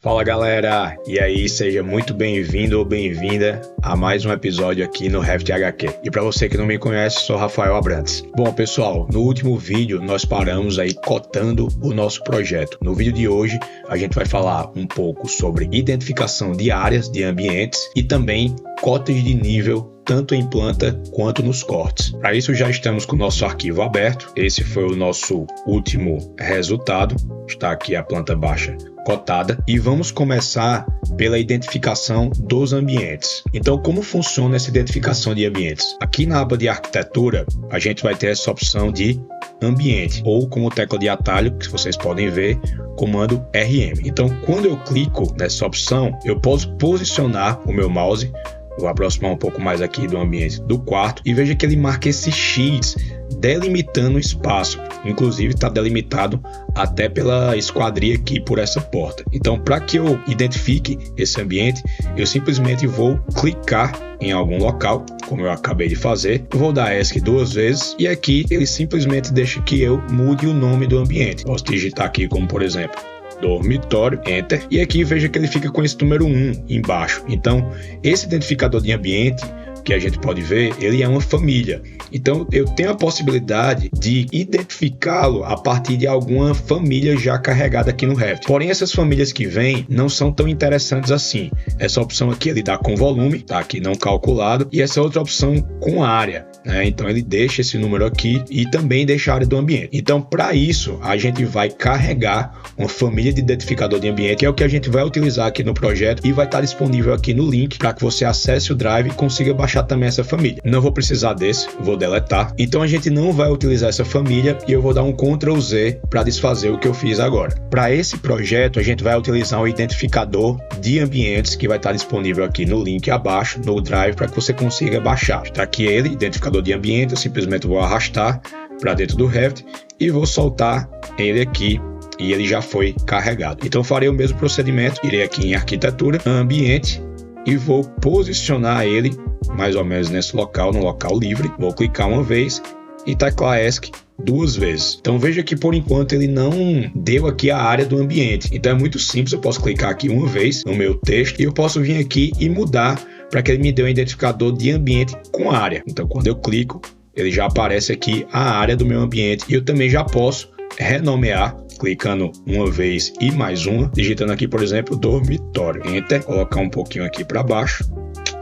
Fala galera, e aí, seja muito bem-vindo ou bem-vinda a mais um episódio aqui no Revit HQ. E para você que não me conhece, sou Rafael Abrantes. Bom pessoal, no último vídeo nós paramos aí cotando o nosso projeto. No vídeo de hoje a gente vai falar um pouco sobre identificação de áreas, de ambientes e também cotas de nível tanto em planta quanto nos cortes. Para isso já estamos com o nosso arquivo aberto. Esse foi o nosso último resultado. Está aqui a planta baixa cotada e vamos começar pela identificação dos ambientes. Então, como funciona essa identificação de ambientes? Aqui na aba de arquitetura, a gente vai ter essa opção de ambiente, ou como tecla de atalho, que vocês podem ver, comando RM. Então, quando eu clico nessa opção, eu posso posicionar o meu mouse. Vou aproximar um pouco mais aqui do ambiente do quarto e veja que ele marca esse X delimitando o espaço. Inclusive está delimitado até pela esquadria aqui por essa porta. Então, para que eu identifique esse ambiente, eu simplesmente vou clicar em algum local, como eu acabei de fazer. Eu vou dar ESC 2 vezes e aqui ele simplesmente deixa que eu mude o nome do ambiente. Posso digitar aqui como, por exemplo, dormitório, Enter, e aqui veja que ele fica com esse número 1 embaixo. Então, esse identificador de ambiente que a gente pode ver, ele é uma família. Então, eu tenho a possibilidade de identificá-lo a partir de alguma família já carregada aqui no Revit. Porém, essas famílias que vêm não são tão interessantes assim. Essa opção aqui ele dá com volume, tá aqui não calculado, e essa outra opção com área, né? Então, ele deixa esse número aqui e também deixa a área do ambiente. Então, para isso, a gente vai carregar uma família de identificador de ambiente, que é o que a gente vai utilizar aqui no projeto e vai estar disponível aqui no link para que você acesse o Drive e consiga baixar também essa família. Não vou precisar desse, vou deletar. Então a gente não vai utilizar essa família e eu vou dar um Ctrl Z para desfazer o que eu fiz agora. Para esse projeto, a gente vai utilizar um identificador de ambientes que vai estar disponível aqui no link abaixo, no Drive, para que você consiga baixar. Está aqui ele, identificador de ambiente, eu simplesmente vou arrastar para dentro do Revit e vou soltar ele aqui. E ele já foi carregado. Então farei o mesmo procedimento, irei aqui em arquitetura, ambiente e vou posicionar ele mais ou menos nesse local, no local livre. Vou clicar uma vez e teclar ESC 2 vezes. Então veja que por enquanto ele não deu aqui a área do ambiente. Então é muito simples, eu posso clicar aqui uma vez no meu texto e eu posso vir aqui e mudar para que ele me dê um identificador de ambiente com área. Então quando eu clico, ele já aparece aqui a área do meu ambiente e eu também já posso renomear, clicando uma vez e mais uma, digitando aqui, por exemplo, dormitório, Enter, colocar um pouquinho aqui para baixo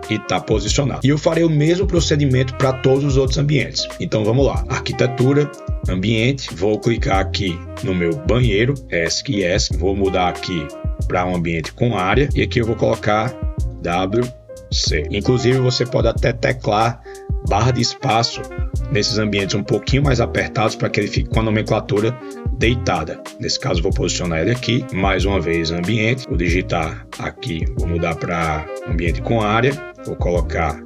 e tá posicionado. E eu farei o mesmo procedimento para todos os outros ambientes. Então vamos lá, arquitetura, ambiente, vou clicar aqui no meu banheiro, ESC e ESC, vou mudar aqui para um ambiente com área e aqui eu vou colocar WC. Inclusive você pode até teclar barra de espaço nesses ambientes um pouquinho mais apertados para que ele fique com a nomenclatura deitada. Nesse caso vou posicionar ele aqui, mais uma vez ambiente, vou digitar aqui, vou mudar para ambiente com área, vou colocar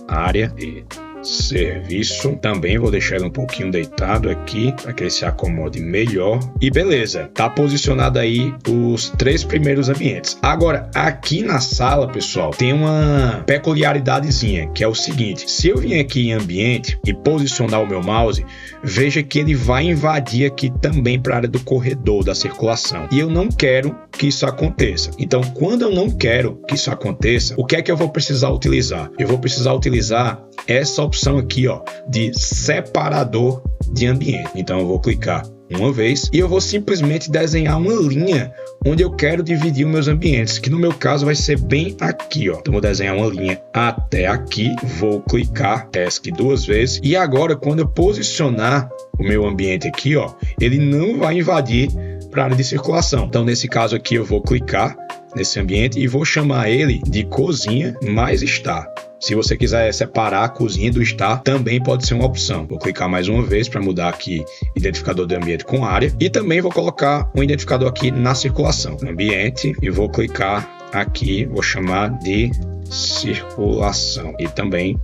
área e serviço, também vou deixar ele um pouquinho deitado aqui para que ele se acomode melhor e beleza, tá posicionado aí os 3 primeiros ambientes. Agora aqui na sala, pessoal, tem uma peculiaridadezinha que é o seguinte: se eu vim aqui em ambiente e posicionar o meu mouse, veja que ele vai invadir aqui também para a área do corredor da circulação e eu não quero que isso aconteça. Então quando eu não quero que isso aconteça, o que é que eu vou precisar utilizar? Eu vou precisar utilizar essa opção aqui, ó, de separador de ambiente. Então eu vou clicar uma vez e eu vou simplesmente desenhar uma linha onde eu quero dividir os meus ambientes, que no meu caso vai ser bem aqui, ó. Então vou desenhar uma linha até aqui, vou clicar ESC 2 vezes e agora quando eu posicionar o meu ambiente aqui, ó, ele não vai invadir para a área de circulação. Então nesse caso aqui eu vou clicar nesse ambiente e vou chamar ele de cozinha mais estar. Se você quiser separar a cozinha do estar, também pode ser uma opção. Vou clicar mais uma vez para mudar aqui identificador de ambiente com área e também vou colocar um identificador aqui na circulação, ambiente, e vou clicar aqui, vou chamar de circulação e também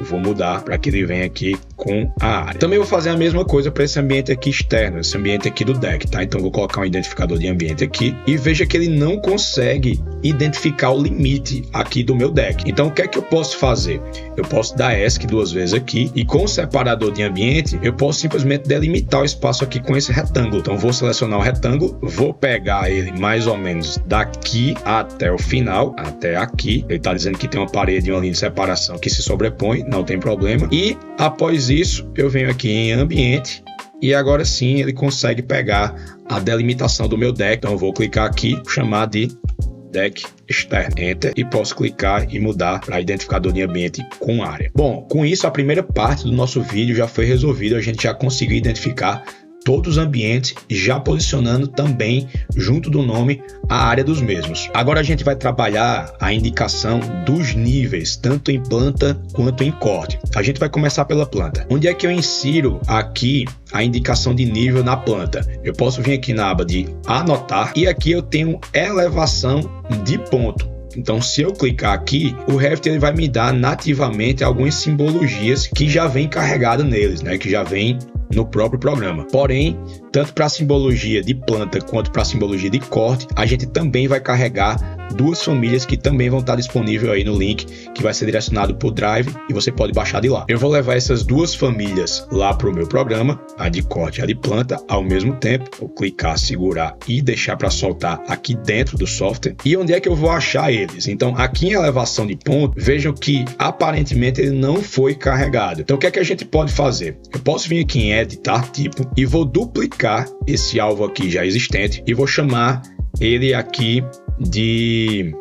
vou mudar para que ele venha aqui com a área. Também vou fazer a mesma coisa para esse ambiente aqui externo, esse ambiente aqui do deck, tá? Então vou colocar um identificador de ambiente aqui e veja que ele não consegue identificar o limite aqui do meu deck. Então o que é que eu posso fazer? Eu posso dar ESC 2 vezes aqui e com o separador de ambiente eu posso simplesmente delimitar o espaço aqui com esse retângulo. Então vou selecionar o retângulo, vou pegar ele mais ou menos daqui até o final, até aqui. Ele está dizendo que tem uma parede e uma linha de separação que se sobrepõe, não tem problema. E após isso eu venho aqui em ambiente e agora sim ele consegue pegar a delimitação do meu deck. Então eu vou clicar aqui, chamar de deck externo, Enter, e posso clicar e mudar para identificador de ambiente com área. Bom, com isso a primeira parte do nosso vídeo já foi resolvida, a gente já conseguiu identificar todos os ambientes, já posicionando também junto do nome a área dos mesmos. Agora a gente vai trabalhar a indicação dos níveis, tanto em planta quanto em corte. A gente vai começar pela planta. Onde é que eu insiro aqui a indicação de nível na planta? Eu posso vir aqui na aba de anotar e aqui eu tenho elevação de ponto. Então, se eu clicar aqui, o Revit ele vai me dar nativamente algumas simbologias que já vem carregada neles, né? Que já vem no próprio programa. Porém, tanto para a simbologia de planta quanto para a simbologia de corte, a gente também vai carregar duas famílias que também vão estar disponíveis aí no link que vai ser direcionado para o Drive e você pode baixar de lá. Eu vou levar essas duas famílias lá para o meu programa, a de corte e a de planta, ao mesmo tempo. Vou clicar, segurar e deixar para soltar aqui dentro do software. E onde é que eu vou achar eles? Então, aqui em elevação de ponto, vejam que aparentemente ele não foi carregado. Então, o que é que a gente pode fazer? Eu posso vir aqui em editar tipo e vou duplicar esse alvo aqui já existente e vou chamar ele aqui de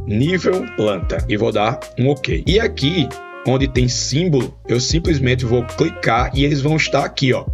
nível planta e vou dar um OK. E aqui onde tem símbolo, eu simplesmente vou clicar e eles vão estar aqui, ó,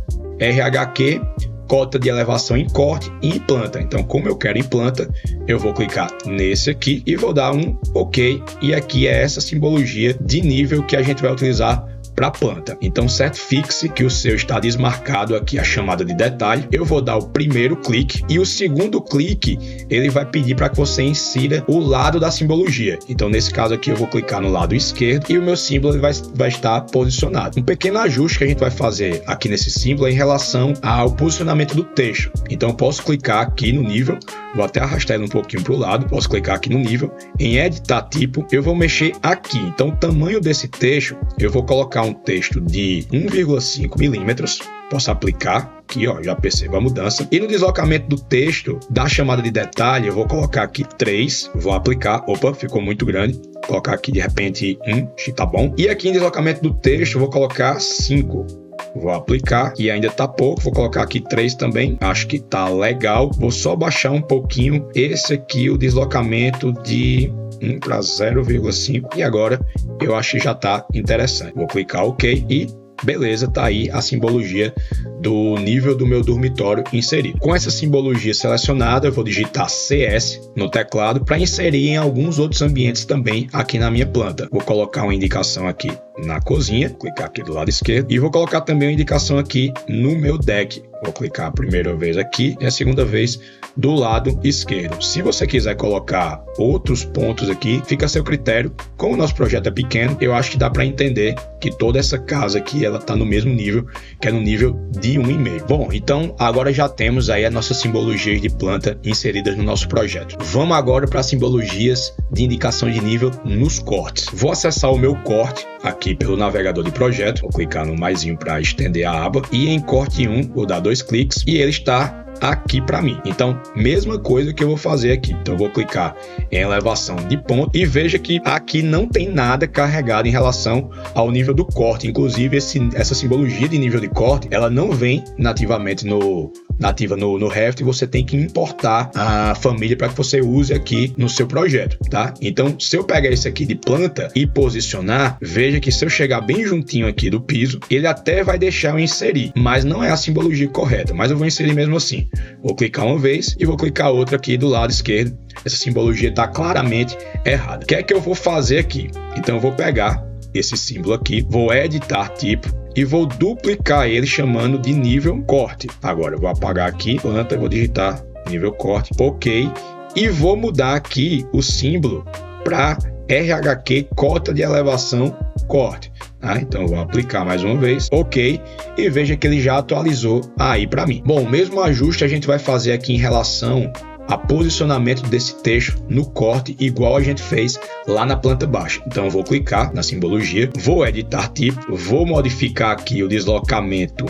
RHQ, cota de elevação em corte e em planta. Então, como eu quero em planta, eu vou clicar nesse aqui e vou dar um OK. E aqui é essa simbologia de nível que a gente vai utilizar para a planta. Então certifique-se que o seu está desmarcado aqui a chamada de detalhe. Eu vou dar o primeiro clique e o segundo clique ele vai pedir para que você insira o lado da simbologia. Então nesse caso aqui eu vou clicar no lado esquerdo e o meu símbolo ele vai estar posicionado. Um pequeno ajuste que a gente vai fazer aqui nesse símbolo é em relação ao posicionamento do texto. Então eu posso clicar aqui no nível, vou até arrastar ele um pouquinho para o lado, posso clicar aqui no nível, em editar tipo, eu vou mexer aqui. Então o tamanho desse texto, eu vou colocar um texto de 1,5 milímetros, posso aplicar aqui, ó, já percebo a mudança. E no deslocamento do texto, da chamada de detalhe, eu vou colocar aqui 3, vou aplicar, opa, ficou muito grande, vou colocar aqui de repente 1, tá bom. E aqui em deslocamento do texto, eu vou colocar 5. Vou aplicar e ainda tá pouco, vou colocar aqui 3 também, acho que tá legal. Vou só baixar um pouquinho esse aqui, o deslocamento de 1 para 0,5 e agora eu acho que já tá interessante. Vou clicar OK e beleza, tá aí a simbologia do nível do meu dormitório inserido. Com essa simbologia selecionada, eu vou digitar CS no teclado para inserir em alguns outros ambientes também aqui na minha planta. Vou colocar uma indicação aqui na cozinha, clicar aqui do lado esquerdo e vou colocar também uma indicação aqui no meu deck. Vou clicar a primeira vez aqui e a segunda vez do lado esquerdo. Se você quiser colocar outros pontos aqui, fica a seu critério. Como o nosso projeto é pequeno, eu acho que dá para entender que toda essa casa aqui, ela está no mesmo nível, que é no nível de 1,5. Bom, então agora já temos aí as nossas simbologias de planta inseridas no nosso projeto. Vamos agora para as simbologias de indicação de nível nos cortes. Vou acessar o meu corte aqui pelo navegador de projeto, vou clicar no maisinho para estender a aba e em corte 1 vou dar 2 cliques e ele está aqui para mim. Então, mesma coisa que eu vou fazer aqui. Então, eu vou clicar em elevação de ponto e veja que aqui não tem nada carregado em relação ao nível do corte. Inclusive, essa simbologia de nível de corte, ela não vem nativamente nativa no Revit, você tem que importar a família para que você use aqui no seu projeto, tá? Então, se eu pegar esse aqui de planta e posicionar, veja que se eu chegar bem juntinho aqui do piso, ele até vai deixar eu inserir, mas não é a simbologia correta, mas eu vou inserir mesmo assim. Vou clicar uma vez e vou clicar outra aqui do lado esquerdo. Essa simbologia está claramente errada. O que é que eu vou fazer aqui? Então, eu vou pegar esse símbolo aqui, vou editar tipo e vou duplicar ele chamando de nível corte. Agora eu vou apagar aqui, planta, eu vou digitar nível corte, OK, e vou mudar aqui o símbolo para RHQ, cota de elevação corte. Então eu vou aplicar mais uma vez, OK, e veja que ele já atualizou aí para mim. Bom, o mesmo ajuste a gente vai fazer aqui em relação a posicionamento desse texto no corte, igual a gente fez lá na planta baixa. Então eu vou clicar na simbologia, vou editar tipo, vou modificar aqui o deslocamento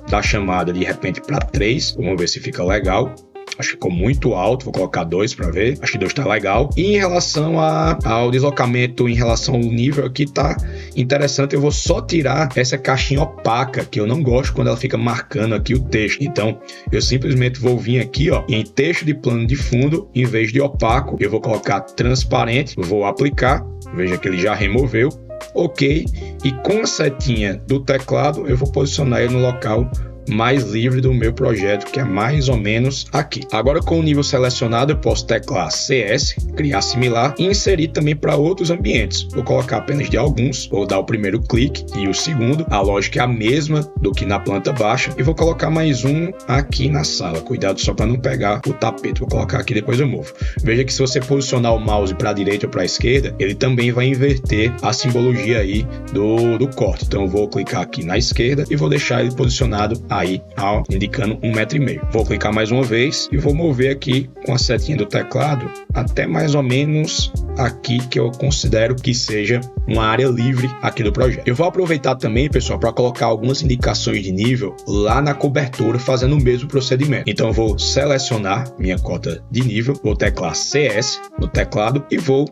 da chamada de repente para 3, vamos ver se fica legal. Acho que ficou muito alto, vou colocar 2 para ver. Acho que 2 tá legal. E em relação ao deslocamento, em relação ao nível aqui, tá interessante. Eu vou só tirar essa caixinha opaca, que eu não gosto quando ela fica marcando aqui o texto. Então, eu simplesmente vou vir aqui, ó, em texto de plano de fundo, em vez de opaco, eu vou colocar transparente, vou aplicar. Veja que ele já removeu. Ok. E com a setinha do teclado, eu vou posicionar ele no local mais livre do meu projeto, que é mais ou menos aqui. Agora, com o nível selecionado, eu posso teclar CS, criar similar e inserir também para outros ambientes. Vou colocar apenas de alguns, vou dar o primeiro clique e o segundo. A lógica é a mesma do que na planta baixa e vou colocar mais um aqui na sala. Cuidado só para não pegar o tapete. Vou colocar aqui, depois eu movo. Veja que se você posicionar o mouse para a direita ou para a esquerda, ele também vai inverter a simbologia aí do corte. Então, eu vou clicar aqui na esquerda e vou deixar ele posicionado aí, indicando 1,5 m. Vou clicar mais uma vez e vou mover aqui com a setinha do teclado até mais ou menos aqui, que eu considero que seja uma área livre aqui do projeto. Eu vou aproveitar também, pessoal, para colocar algumas indicações de nível lá na cobertura, fazendo o mesmo procedimento. Então eu vou selecionar minha cota de nível, vou teclar CS no teclado e vou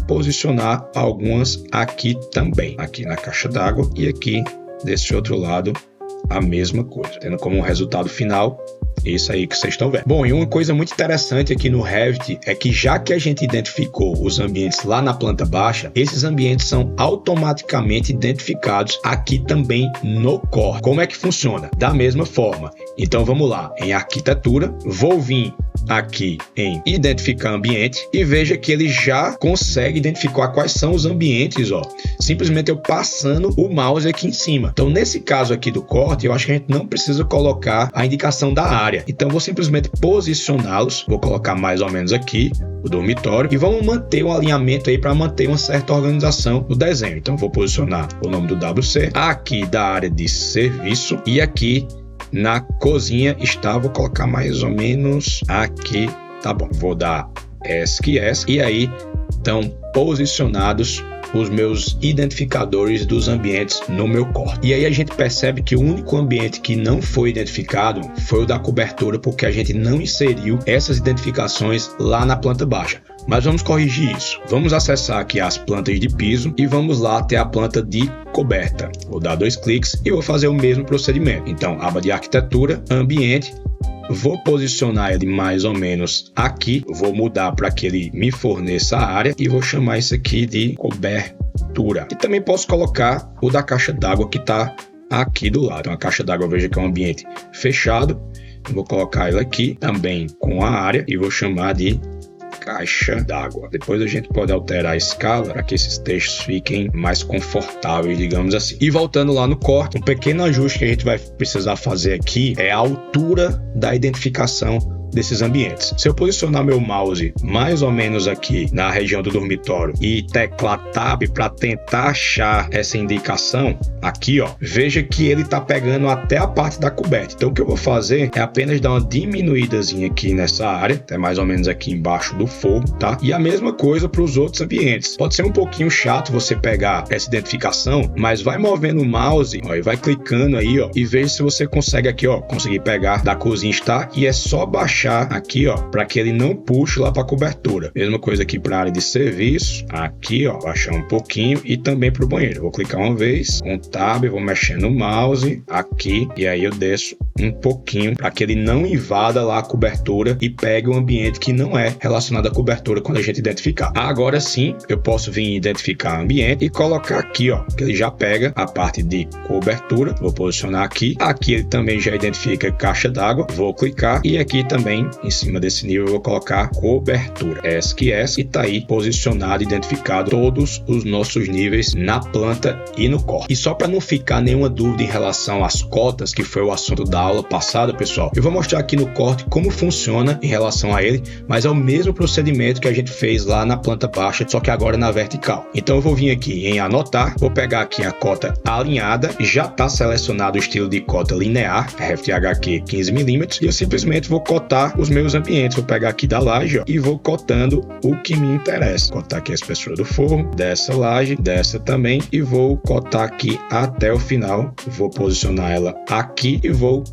posicionar algumas aqui também, aqui na caixa d'água e aqui desse outro lado a mesma coisa, tendo como resultado final isso aí que vocês estão vendo. Bom, e uma coisa muito interessante aqui no Revit é que, já que a gente identificou os ambientes lá na planta baixa, esses ambientes são automaticamente identificados aqui também no corte. Como é que funciona? Da mesma forma. Então vamos lá, em arquitetura, vou vir aqui em identificar ambiente e veja que ele já consegue identificar quais são os ambientes, ó, simplesmente eu passando o mouse aqui em cima. Então, nesse caso aqui do corte, eu acho que a gente não precisa colocar a indicação da área. Então, eu vou simplesmente posicioná-los, vou colocar mais ou menos aqui o dormitório e vamos manter um alinhamento aí para manter uma certa organização no desenho. Então, vou posicionar o nome do WC aqui da área de serviço e aqui na cozinha está, vou colocar mais ou menos aqui, tá bom, vou dar ESC e aí estão posicionados os meus identificadores dos ambientes no meu corte. E aí a gente percebe que o único ambiente que não foi identificado foi o da cobertura, porque a gente não inseriu essas identificações lá na planta baixa. Mas vamos corrigir isso. Vamos acessar aqui as plantas de piso e vamos lá até a planta de coberta. Vou dar 2 cliques e vou fazer o mesmo procedimento. Então, aba de arquitetura, ambiente, vou posicionar ele mais ou menos aqui, vou mudar para que ele me forneça a área e vou chamar isso aqui de cobertura. E também posso colocar o da caixa d'água que está aqui do lado. Então, a caixa d'água, veja que é um ambiente fechado. Vou colocar ele aqui também com a área e vou chamar de caixa d'água. Depois a gente pode alterar a escala para que esses textos fiquem mais confortáveis, digamos assim. E voltando lá no corte, um pequeno ajuste que a gente vai precisar fazer aqui é a altura da identificação desses ambientes. Se eu posicionar meu mouse mais ou menos aqui na região do dormitório e teclar Tab para tentar achar essa indicação aqui, ó, veja que ele está pegando até a parte da coberta. Então o que eu vou fazer é apenas dar uma diminuídazinha aqui nessa área, até mais ou menos aqui embaixo do forro, tá? E a mesma coisa para os outros ambientes. Pode ser um pouquinho chato você pegar essa identificação, mas vai movendo o mouse, ó, e vai clicando aí, ó, e veja se você consegue aqui, ó, conseguir pegar da cozinha está, e é só baixar aqui, ó, para que ele não puxe lá para a cobertura. Mesma coisa aqui para a área de serviço, aqui, ó, baixar um pouquinho e também para o banheiro. Vou clicar uma vez, com Tab, vou mexer no mouse aqui e aí eu desço um pouquinho para que ele não invada lá a cobertura e pegue um ambiente que não é relacionado à cobertura quando a gente identificar. Agora sim, eu posso vir identificar ambiente e colocar aqui, ó, que ele já pega a parte de cobertura. Vou posicionar aqui. Aqui ele também já identifica caixa d'água. Vou clicar e aqui também em cima desse nível eu vou colocar cobertura. ESC e tá aí posicionado, identificado todos os nossos níveis na planta e no corte. E só para não ficar nenhuma dúvida em relação às cotas, que foi o assunto da aula passada, pessoal, eu vou mostrar aqui no corte como funciona em relação a ele, mas é o mesmo procedimento que a gente fez lá na planta baixa, só que agora na vertical. Então eu vou vir aqui em anotar, vou pegar aqui a cota alinhada, já está selecionado o estilo de cota linear, Revit HQ 15 mm, e eu simplesmente vou cotar cotar os meus ambientes. Vou pegar aqui da laje, ó, e vou cotando o que me interessa. Cotar aqui a espessura do forro, dessa laje, dessa também, e vou cotar aqui até o final. Vou posicionar ela aqui e vou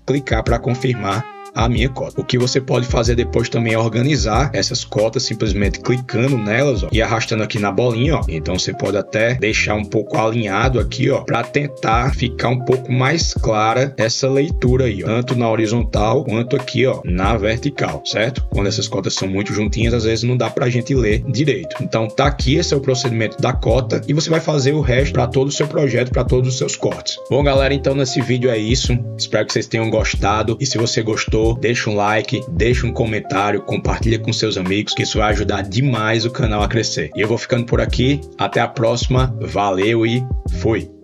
clicar para confirmar a minha cota. O que você pode fazer depois também é organizar essas cotas simplesmente clicando nelas, ó, e arrastando aqui na bolinha, ó. Então você pode até deixar um pouco alinhado aqui, ó, para tentar ficar um pouco mais clara essa leitura aí, ó, tanto na horizontal quanto aqui, ó, na vertical, certo? Quando essas cotas são muito juntinhas, às vezes não dá pra gente ler direito. Então tá aqui, esse é o procedimento da cota e você vai fazer o resto para todo o seu projeto, para todos os seus cortes. Bom, galera, então nesse vídeo é isso. Espero que vocês tenham gostado e se você gostou, deixa um like, deixa um comentário, compartilha com seus amigos, que isso vai ajudar demais o canal a crescer. E eu vou ficando por aqui, até a próxima, valeu e fui!